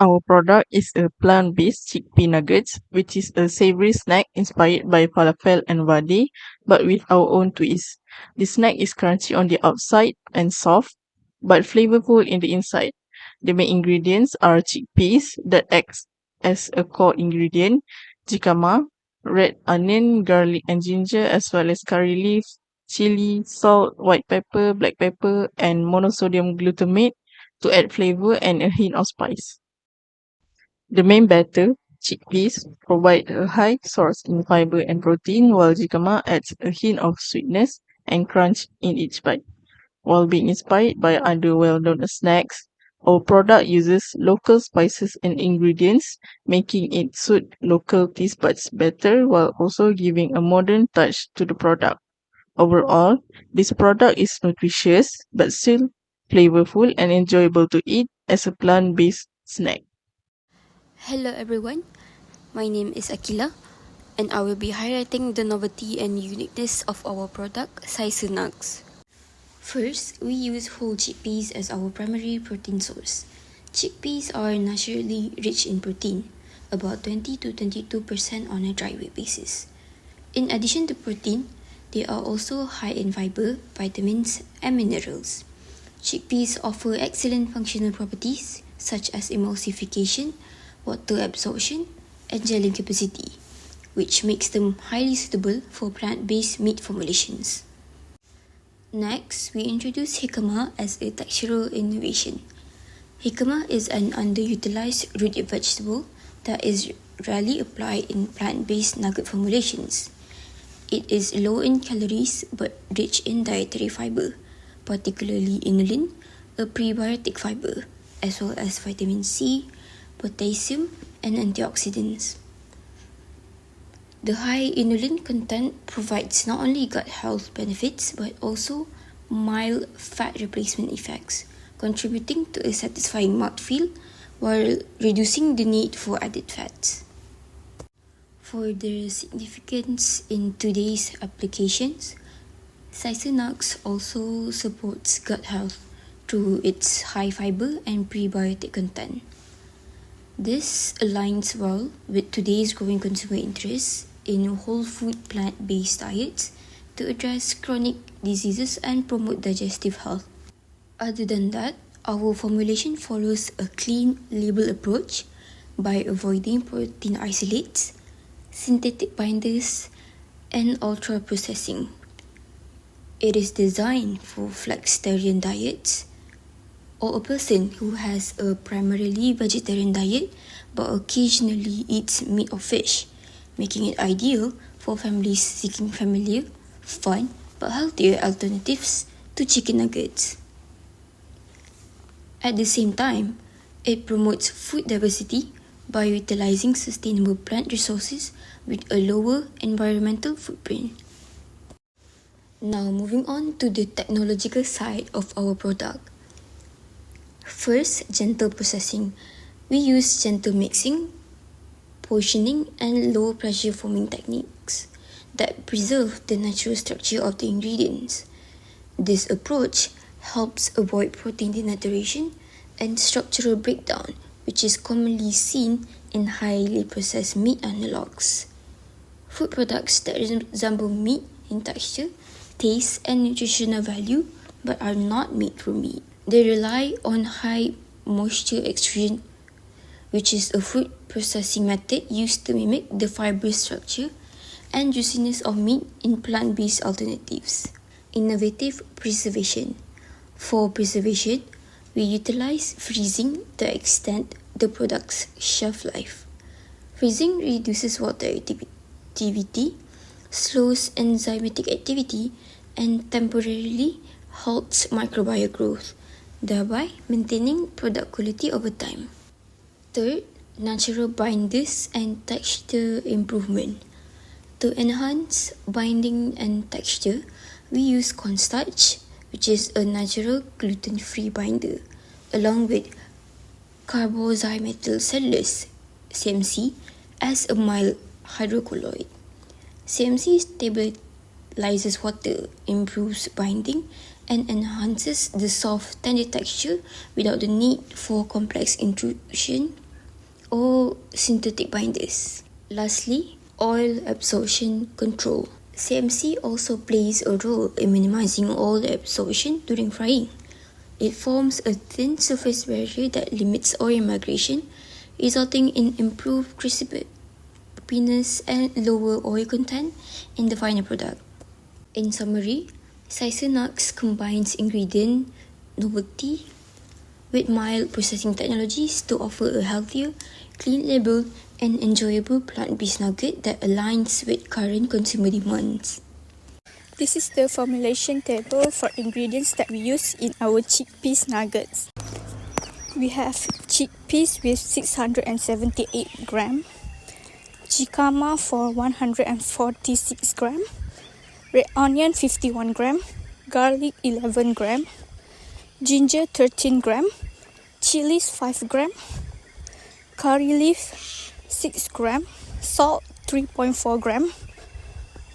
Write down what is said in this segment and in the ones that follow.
Our product is a plant-based chickpea nuggets, which is a savory snack inspired by falafel and vade, but with our own twist. The snack is crunchy on the outside and soft, but flavorful in the inside. The main ingredients are chickpeas that acts as a core ingredient, jicama, red onion, garlic and ginger, as well as curry leaf, chili, salt, white pepper, black pepper, and monosodium glutamate to add flavor and a hint of spice. The main batter, chickpeas, provide a high source in fiber and protein, while jicama adds a hint of sweetness and crunch in each bite. While being inspired by other well-known snacks, our product uses local spices and ingredients, making it suit local taste buds better while also giving a modern touch to the product. Overall, this product is nutritious but still flavorful and enjoyable to eat as a plant-based snack. Hello everyone, my name is Akila and I will be highlighting the novelty and uniqueness of our product, Cicér Nuggz. First, we use whole chickpeas as our primary protein source. Chickpeas are naturally rich in protein, about 20 to 22% on a dry weight basis. In addition to protein, they are also high in fiber, vitamins, and minerals. Chickpeas offer excellent functional properties such as emulsification, water absorption, and gelling capacity, which makes them highly suitable for plant-based meat formulations. Next, we introduce jicama as a textural innovation. Jicama is an underutilized root vegetable that is rarely applied in plant-based nugget formulations. It is low in calories but rich in dietary fiber, particularly inulin, a prebiotic fiber, as well as vitamin C, potassium, and antioxidants. The high inulin content provides not only gut health benefits but also mild fat replacement effects, contributing to a satisfying mouthfeel while reducing the need for added fats. For their significance in today's applications, Cicér Nuggz also supports gut health through its high fiber and prebiotic content. This aligns well with today's growing consumer interest in whole food plant-based diets to address chronic diseases and promote digestive health. Other than that, our formulation follows a clean label approach by avoiding protein isolates, synthetic binders, and ultra processing. It is designed for flexitarian diets or a person who has a primarily vegetarian diet but occasionally eats meat or fish, making it ideal for families seeking familiar, fun, but healthier alternatives to chicken nuggets. At the same time, it promotes food diversity by utilizing sustainable plant resources with a lower environmental footprint. Now moving on to the technological side of our product. First, gentle processing. We use gentle mixing, portioning, and low pressure foaming techniques that preserve the natural structure of the ingredients. This approach helps avoid protein denaturation and structural breakdown, which is commonly seen in highly processed meat analogs. Food products that resemble meat in texture, taste, and nutritional value but are not made from meat. They rely on high moisture extrusion, which is a food processing method used to mimic the fiber structure and juiciness of meat in plant-based alternatives. Innovative preservation. For preservation, we utilize freezing to extend the product's shelf life. Freezing reduces water activity, slows enzymatic activity, and temporarily halts microbial growth, thereby maintaining product quality over time. Third, natural binders and texture improvement. To enhance binding and texture, we use cornstarch, which is a natural gluten-free binder, along with carboxymethyl cellulose, CMC, as a mild hydrocolloid. CMC stabilizes water, improves binding, and enhances the soft, tender texture without the need for complex intrusion or synthetic binders. Lastly, oil absorption control. CMC also plays a role in minimizing oil absorption during frying. It forms a thin surface barrier that limits oil migration, resulting in improved crispiness and lower oil content in the final product. In summary, Cicér Nuggz combines ingredient novelty with mild processing technologies to offer a healthier, clean label, and enjoyable plant-based nugget that aligns with current consumer demands. This is the formulation table for ingredients that we use in our chickpeas nuggets. We have chickpeas with 678 gram, jicama for 146 gram, red onion 51 gram, garlic 11 gram, ginger 13 gram, chilies 5 gram, curry leaf 6 gram, salt 3.4 gram,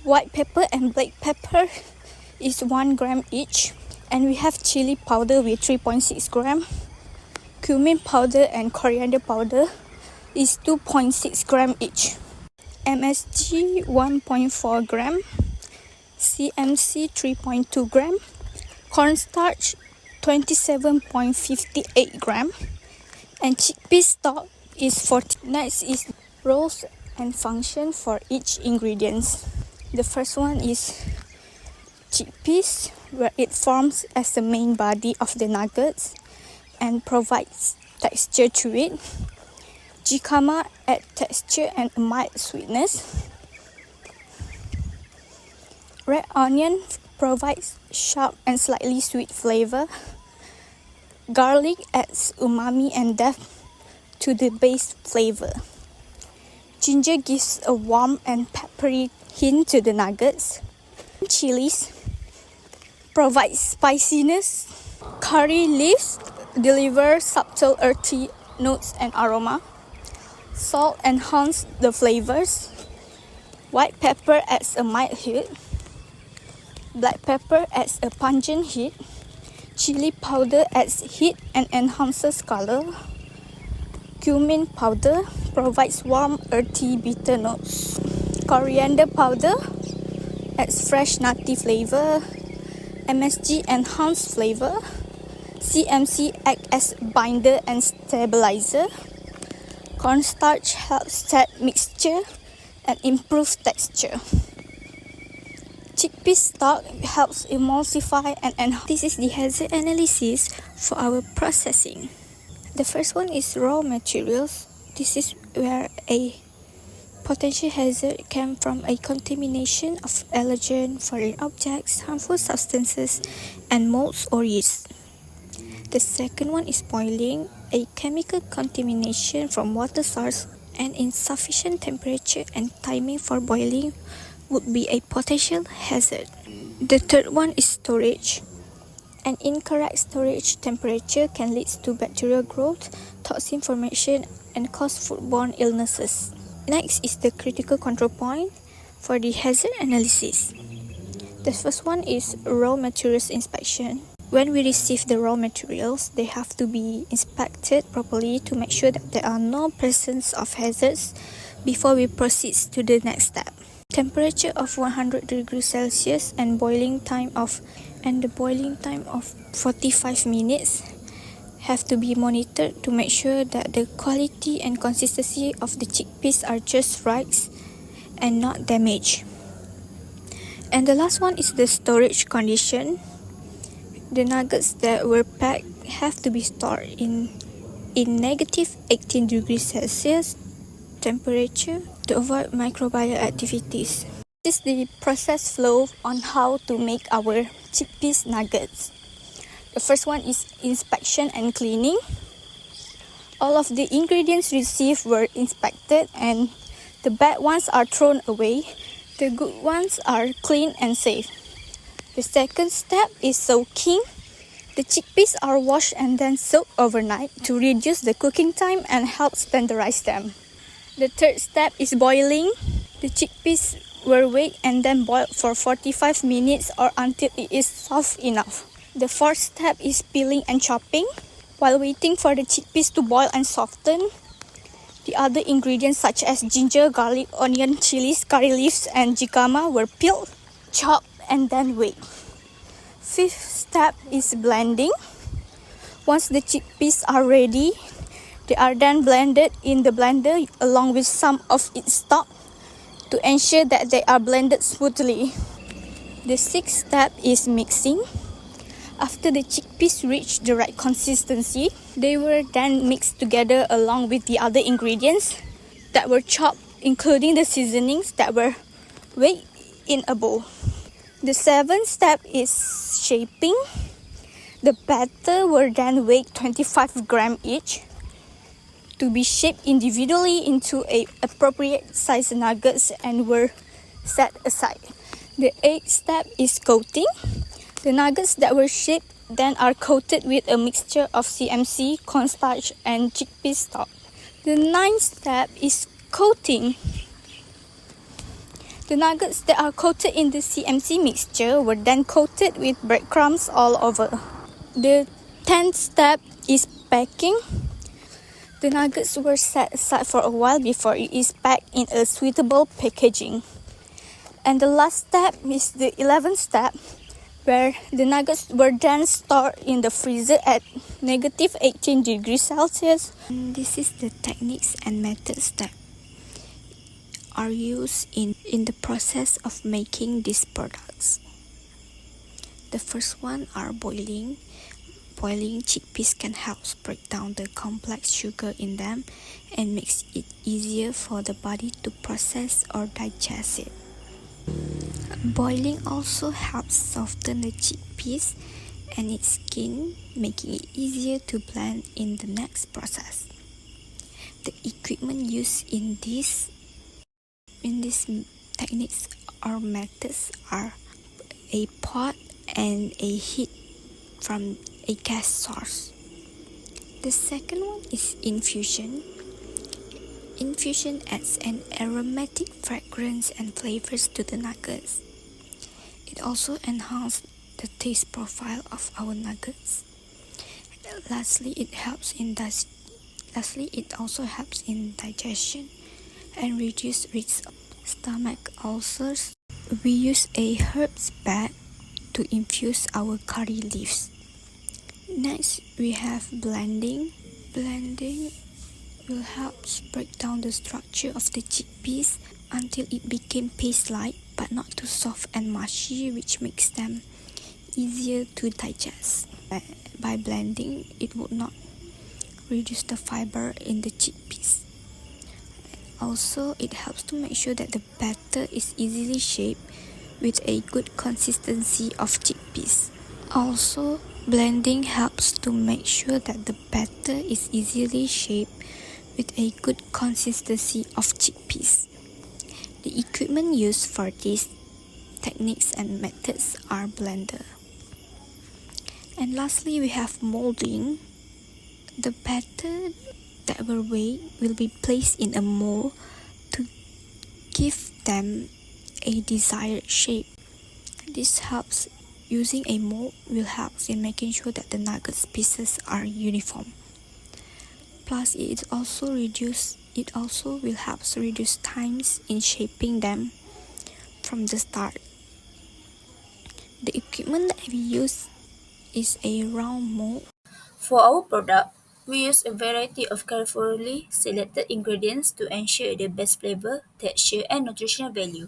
white pepper and black pepper is 1 gram each, and we have chili powder with 3.6 gram, cumin powder and coriander powder is 2.6 gram each, MSG 1.4 gram, CMC 3.2 gram, cornstarch 27.58 gram, and chickpea stock is 40. Next is roles and function for each ingredients. The first one is chickpeas, where it forms as the main body of the nuggets and provides texture to it. Jicama adds texture and a mild sweetness. Red onion provides sharp and slightly sweet flavor. Garlic adds umami and depth to the base flavor. Ginger gives a warm and peppery hint to the nuggets. Chilies provides spiciness. Curry leaves deliver subtle earthy notes and aroma. Salt enhances the flavors. White pepper adds a mild heat. Black pepper adds a pungent heat. Chili powder adds heat and enhances color. Cumin powder provides warm, earthy, bitter notes. Coriander powder adds fresh, nutty flavor. MSG enhances flavor. CMC acts as binder and stabilizer. Cornstarch helps set mixture and improve texture. Chickpea stock helps emulsify and enhance. This is the hazard analysis for our processing. The first one is raw materials. This is where a potential hazard came from a contamination of allergen, foreign objects, harmful substances, and molds or yeast. The second one is boiling, a chemical contamination from water source and insufficient temperature and timing for boiling would be a potential hazard. The third one is storage. An incorrect storage temperature can lead to bacterial growth, toxin formation, and cause foodborne illnesses. Next is the critical control point for the hazard analysis. The first one is raw materials inspection. When we receive the raw materials, they have to be inspected properly to make sure that there are no presence of hazards before we proceed to the next step. Temperature of 100 degrees Celsius and the boiling time of 45 minutes have to be monitored to make sure that the quality and consistency of the chickpeas are just right and not damaged. And the last one is the storage condition. The nuggets that were packed have to be stored in negative 18 degrees Celsius temperature to avoid microbial activities. This is the process flow on how to make our chickpeas nuggets. The first one is inspection and cleaning. All of the ingredients received were inspected and the bad ones are thrown away. The good ones are clean and safe. The second step is soaking. The chickpeas are washed and then soaked overnight to reduce the cooking time and help standardize them. The third step is boiling. The chickpeas were weighed and then boiled for 45 minutes or until it is soft enough. The fourth step is peeling and chopping. While waiting for the chickpeas to boil and soften, The other ingredients such as ginger, garlic, onion, chilies, curry leaves, and jicama were peeled, chopped, and then weighed. Fifth step is blending. Once the chickpeas are ready, they are then blended in the blender along with some of its stock to ensure that they are blended smoothly. The sixth step is mixing. After the chickpeas reach the right consistency, they were then mixed together along with the other ingredients that were chopped, including the seasonings that were weighed in a bowl. The seventh step is shaping. The batter were then weighed 25 grams each to be shaped individually into a appropriate size nuggets and were set aside. The eighth step is coating. The nuggets that were shaped then are coated with a mixture of CMC, cornstarch, and chickpea stock. The ninth step is coating. The nuggets that are coated in the CMC mixture were then coated with breadcrumbs all over. The 10th step is packing. The nuggets were set aside for a while before it is packed in a suitable packaging. And the last step is the 11th step, where the nuggets were then stored in the freezer at negative 18 degrees Celsius. And this is the techniques and methods that are used in the process of making these products. The first one are boiling. Boiling chickpeas can help break down the complex sugar in them and makes it easier for the body to process or digest it. Boiling also helps soften the chickpeas and its skin, making it easier to blend in the next process. The equipment used in these techniques or methods are a pot and a heat from a gas source. The second one is infusion. Infusion adds an aromatic fragrance and flavors to the nuggets. It also enhances the taste profile of our nuggets. Lastly, it also helps in digestion and reduce risk of stomach ulcers. We use a herbs bag to infuse our curry leaves. Next, we have blending. Blending will help break down the structure of the chickpeas until it became paste-like but not too soft and mushy, which makes them easier to digest. By blending, it would not reduce the fiber in the chickpeas. Also, it helps to make sure that the batter is easily shaped with a good consistency of chickpeas. Also, blending helps to make sure that the batter is easily shaped with a good consistency of chickpeas. The equipment used for these techniques and methods are blender. And lastly, we have molding. The batter that were weighed will be placed in a mold to give them a desired shape. This helps. Using a mold will help in making sure that the nuggets pieces are uniform. Plus, it also will help reduce times in shaping them from the start. The equipment that we use is a round mold. For our product, we use a variety of carefully selected ingredients to ensure the best flavor, texture, and nutritional value.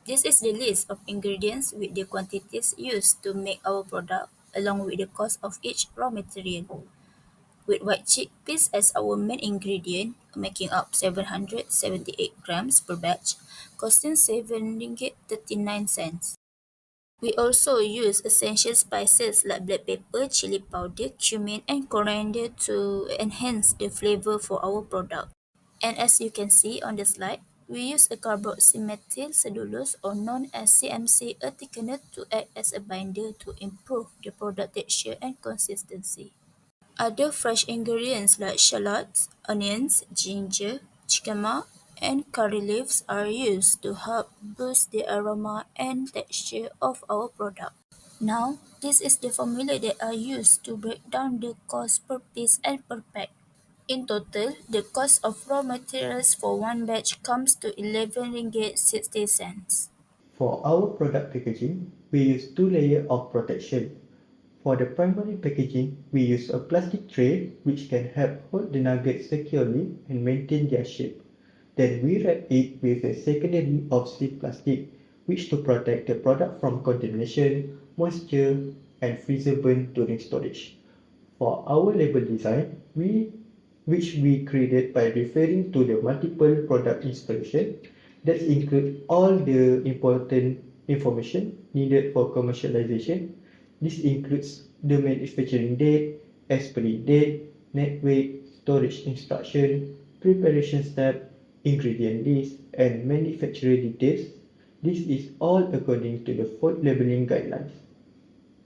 This is the list of ingredients with the quantities used to make our product, along with the cost of each raw material. With white chickpeas as our main ingredient, making up 778 grams per batch, costing 7 ringgit 39 cents. We also use essential spices like black pepper, chili powder, cumin, and coriander to enhance the flavor for our product. And as you can see on the slide, we use a carboxymethyl cellulose or known as CMC, a thickener to act as a binder to improve the product texture and consistency. Other fresh ingredients like shallots, onions, ginger, jicama, and curry leaves are used to help boost the aroma and texture of our product. Now, this is the formula that are used to break down the cost per piece and per pack. In total, the cost of raw materials for one batch comes to 11 ringgit 60 cents. For our product packaging, we use two layers of protection. For the primary packaging, we use a plastic tray which can help hold the nuggets securely and maintain their shape. Then we wrap it with a secondary of sleeve plastic which to protect the product from contamination, moisture, and freezer burn during storage. For our label design, which we created by referring to the multiple product installation that include all the important information needed for commercialization. This includes the manufacturing date, expiry date, net weight, storage instruction, preparation step, ingredient list, and manufacturer details. This is all according to the food labeling guidelines.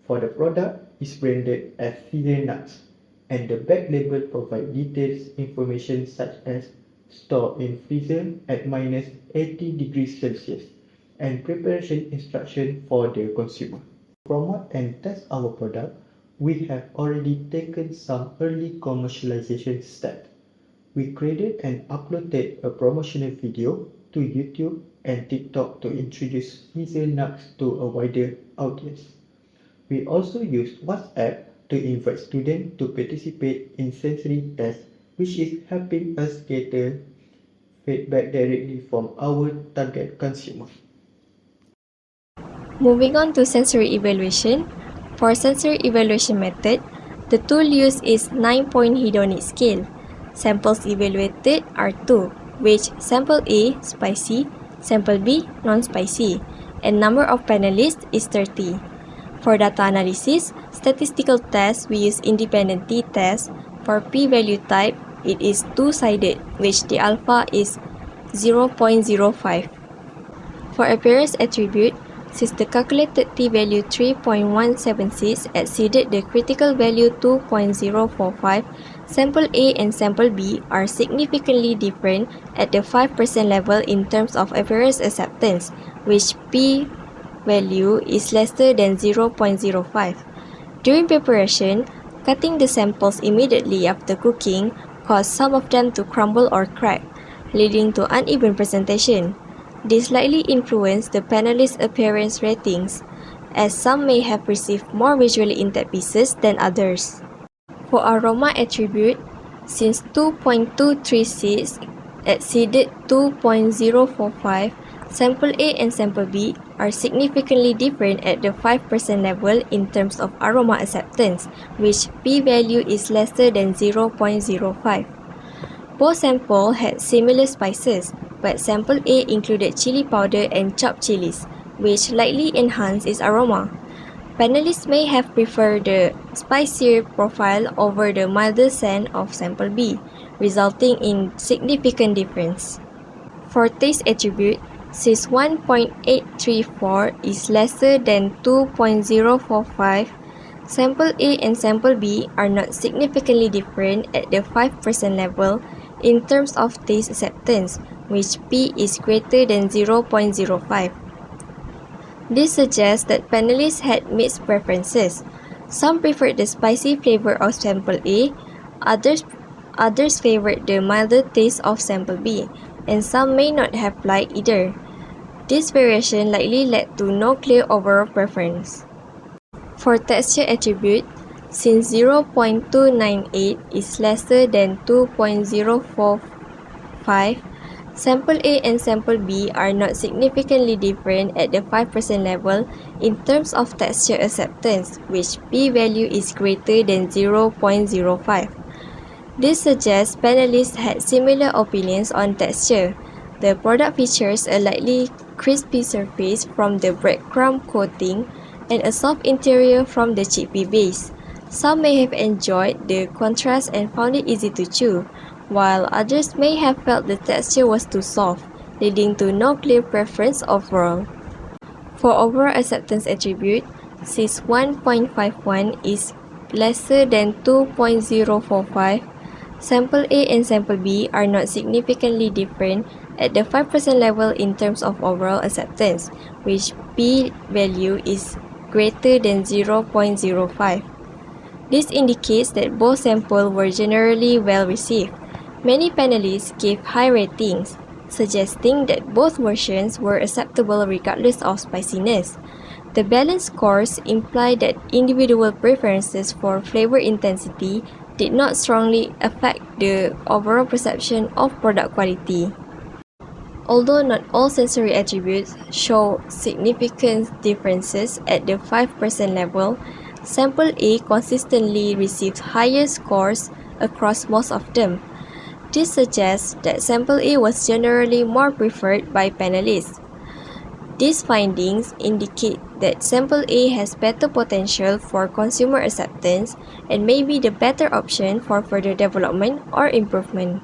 For the product is branded as Cicér Nuggz, and the back label provides details information such as store in freezer at minus 80 degrees Celsius and preparation instruction for the consumer. To promote and test our product, we have already taken some early commercialization steps. We created and uploaded a promotional video to YouTube and TikTok to introduce Cicér Nuggz to a wider audience. We also used WhatsApp to invite students to participate in sensory tests, which is helping us gather feedback directly from our target consumers. Moving on to sensory evaluation. For sensory evaluation method, the tool used is 9-point hedonic scale. Samples evaluated are 2, which sample A, spicy, sample B, non-spicy, and number of panelists is 30. For data analysis, statistical test, we use independent t-test. For p-value type, it is two-sided, which the alpha is 0.05. For appearance attribute, since the calculated t-value 3.176 exceeded the critical value 2.045, sample A and sample B are significantly different at the 5% level in terms of appearance acceptance, which p-value is lesser than 0.05. During preparation, cutting the samples immediately after cooking caused some of them to crumble or crack, leading to uneven presentation. This slightly influenced the panelists' appearance ratings, as some may have received more visually intact pieces than others. For aroma attribute, since 2.236 exceeded 2.045, sample A and sample B are significantly different at the 5% level in terms of aroma acceptance, which p-value is lesser than 0.05. Both samples had similar spices, but sample A included chili powder and chopped chilies, which slightly enhanced its aroma. Panelists may have preferred the spicier profile over the milder scent of sample B, resulting in significant difference. For taste attribute, since 1.834 is lesser than 2.045, sample A and sample B are not significantly different at the 5% level in terms of taste acceptance, which P is greater than 0.05. This suggests that panelists had mixed preferences. Some preferred the spicy flavor of sample A, others favored the milder taste of sample B, and some may not have liked either. This variation likely led to no clear overall preference. For texture attribute, since 0.298 is lesser than 2.045, sample A and sample B are not significantly different at the 5% level in terms of texture acceptance, which p-value is greater than 0.05. This suggests panelists had similar opinions on texture. The product features a lightly crispy surface from the breadcrumb coating and a soft interior from the chickpea base. Some may have enjoyed the contrast and found it easy to chew, while others may have felt the texture was too soft, leading to no clear preference overall. For overall acceptance attribute, since 1.51 is lesser than 2.045, sample A and sample B are not significantly different at the 5% level in terms of overall acceptance, which p-value is greater than 0.05. This indicates that both samples were generally well received. Many panelists gave high ratings, suggesting that both versions were acceptable regardless of spiciness. The balanced scores imply that individual preferences for flavor intensity did not strongly affect the overall perception of product quality. Although not all sensory attributes show significant differences at the 5% level, Sample A consistently received higher scores across most of them. This suggests that Sample A was generally more preferred by panelists. These findings indicate that Sample A has better potential for consumer acceptance and may be the better option for further development or improvement.